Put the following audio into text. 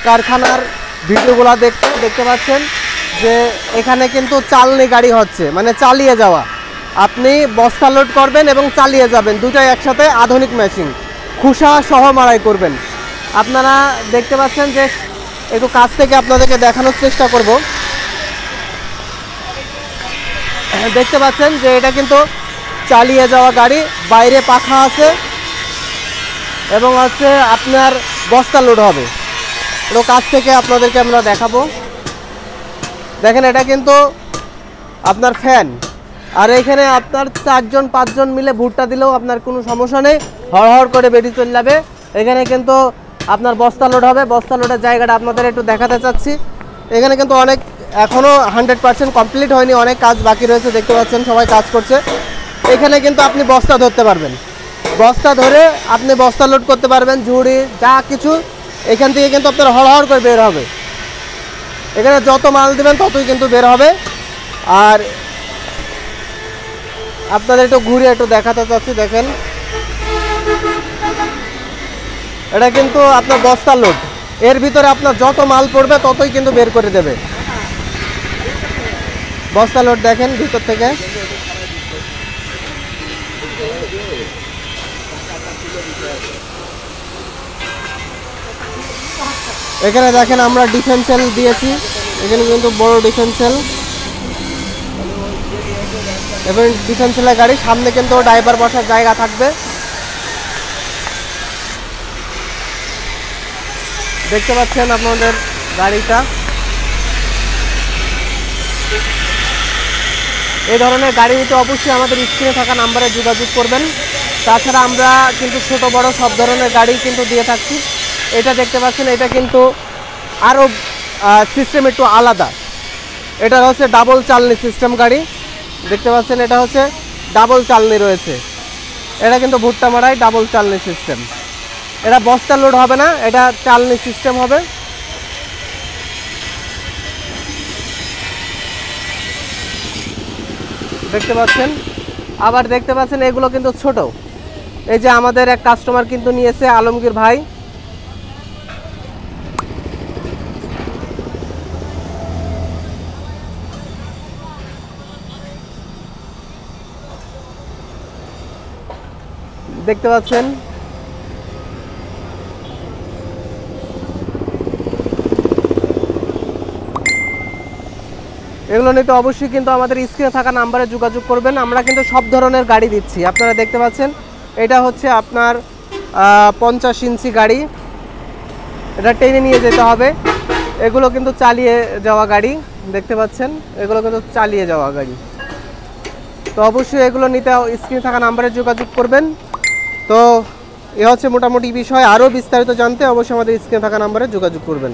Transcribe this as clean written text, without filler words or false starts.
কারখানার ভিডিওগুলো দেখতে পাচ্ছেন যে এখানে কিন্তু চালনি গাড়ি হচ্ছে, মানে চালিয়ে যাওয়া। আপনি বস্তা লোড করবেন এবং চালিয়ে যাবেন, দুটাই একসাথে, আধুনিক মেশিন। খুসা সহ মাড়াই করবেন। আপনারা দেখতে পাচ্ছেন যে একটু কাছ থেকে আপনাদেরকে দেখানোর চেষ্টা করব। দেখতে পাচ্ছেন যে এটা কিন্তু চালিয়ে যাওয়া গাড়ি, বাইরে পাখা আছে এবং হচ্ছে আপনার বস্তা লোড হবে। একটু কাছ থেকে আপনাদেরকে আমরা দেখাবো। দেখেন এটা কিন্তু আপনার ফ্যান, আর এখানে আপনার 4জন 5জন মিলে ভুট্টা দিলেও আপনার কোনো সমস্যা নেই, হড়হড় করে বেরিয়ে চলে যাবে। এখানে কিন্তু আপনার বস্তা লোড হবে। বস্তা লোডের জায়গাটা আপনাদের একটু দেখাতে চাচ্ছি। এখানে কিন্তু অনেক এখনও 100% কমপ্লিট হয়নি, অনেক কাজ বাকি রয়েছে। দেখতে পাচ্ছেন সবাই কাজ করছে। এখানে কিন্তু আপনি বস্তা ধরতে পারবেন, বস্তা ধরে আপনি বস্তা লোড করতে পারবেন, ঝুড়ি যা কিছু। এখান থেকে কিন্তু আপনার হড়হড় করে বের হবে। এখানে যত মাল দেবেন ততই কিন্তু বের হবে। আর আপনাদের একটু ঘুরে একটু দেখাতে চাচ্ছি। দেখেন এটা কিন্তু আপনার বস্তা লোড, এর ভিতরে আপনার যত মাল পড়বে ততই কিন্তু বের করে দেবে। বস্তা লোড দেখেন ভিতর থেকে। এখানে দেখেন আমরা ডিফেন্সেল দিয়েছি, এখানে কিন্তু বড় ডিফেন্সেল এবং ডিফেন্সেলের গাড়ি। সামনে কিন্তু ড্রাইভার বসার জায়গা থাকবে। দেখতে পাচ্ছেন আপনাদের গাড়িটা। এই ধরনের গাড়ি নিতে অবশ্যই আমাদের স্ক্রিনে থাকা নাম্বারে যোগাযোগ করবেন। তাছাড়া আমরা কিন্তু ছোট বড় সব ধরনের গাড়ি কিন্তু দিয়ে থাকছি। এটা দেখতে পাচ্ছেন, এটা কিন্তু আরও সিস্টেম একটু আলাদা। এটা হচ্ছে ডাবল চালনি সিস্টেম গাড়ি। দেখতে পাচ্ছেন এটা হচ্ছে ডাবল চালনি রয়েছে। এটা কিন্তু ভুট্টা মারাই ডাবল চালনি সিস্টেম। এটা বস্তা লোড হবে না, এটা চালনি সিস্টেম হবে। দেখতে পাচ্ছেন, আবার দেখতে পাচ্ছেন এগুলো কিন্তু ছোট। এই যে আমাদের এক কাস্টমার কিন্তু নিয়েছে, আলমগীর ভাই। দেখতে পাচ্ছেন এগুলো নিতে অবশ্যই কিন্তু আমাদের স্ক্রিনে থাকা নাম্বারে যোগাযোগ করবেন। আমরা কিন্তু সব ধরনের গাড়ি দিচ্ছি। আপনারা দেখতে পাচ্ছেন এটা হচ্ছে আপনার 50 ইঞ্চি গাড়ি, এটা টেনে নিয়ে যেতে হবে। এগুলো কিন্তু চালিয়ে যাওয়া গাড়ি, দেখতে পাচ্ছেন এগুলো কিন্তু চালিয়ে যাওয়া গাড়ি। তো অবশ্যই এগুলো নিতে স্ক্রিনে থাকা নাম্বারে যোগাযোগ করবেন। তো এ হচ্ছে মোটামুটি বিষয়। আরও বিস্তারিত জানতে অবশ্যই আমাদের স্ক্রিনে থাকা নাম্বারে যোগাযোগ করবেন।